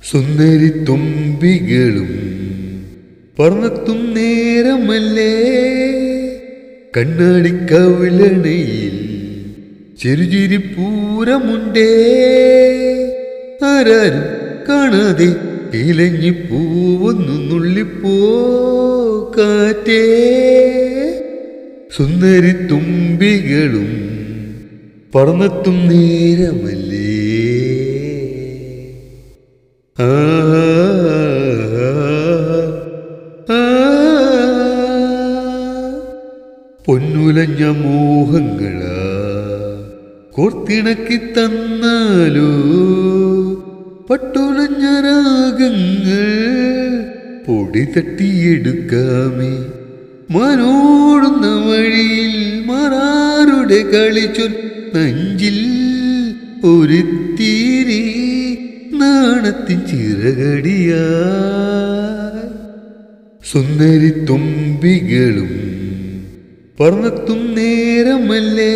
സുന്ദരി തുമ്പികളും പറന്നെത്തും നേരമല്ലേ, കണ്ണാടിക്കവിളണയിൽ ചെറുചിരി പൂരമുണ്ടേ. ആരാരും കാണാതെ ഇലഞ്ഞി പൂവൊന്നു നുള്ളിപ്പോ കാറ്റേ. സുന്ദരി തുമ്പികളും പറന്നെത്തും നേരമല്ലേ. ആ പൊന്നുലഞ്ഞ മോഹങ്ങളാ കോർത്തിണക്കി തന്നാലോ, പട്ടുലഞ്ഞ രാഗങ്ങൾ പൊടി തട്ടിയെടുക്കാമേ. മനോടുന്ന വഴിയിൽ മാറാരുടെ കളിച്ചൊൽ നെഞ്ചിൽ ഒരുത്തിരി നാണത്തിൻ ചിറകടിയാ. സുന്ദരി തുമ്പികളും പറന്നെത്തും നേരമല്ലേ,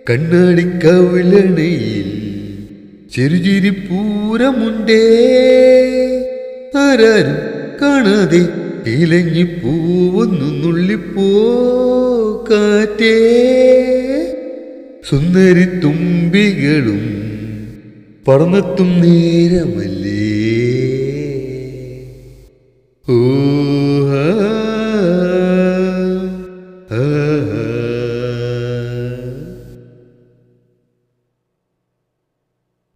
കണ്ണാടിക്കവിളണയിൽ ചെറുചിരി പൂരമുണ്ടേ. ആരാരും കാണാതെ ഇലഞ്ഞി പൂവൊന്നു നുള്ളിപ്പോ കാറ്റേ. സുന്ദരി തുമ്പികളും പറന്നെത്തും നേരമല്ലേ.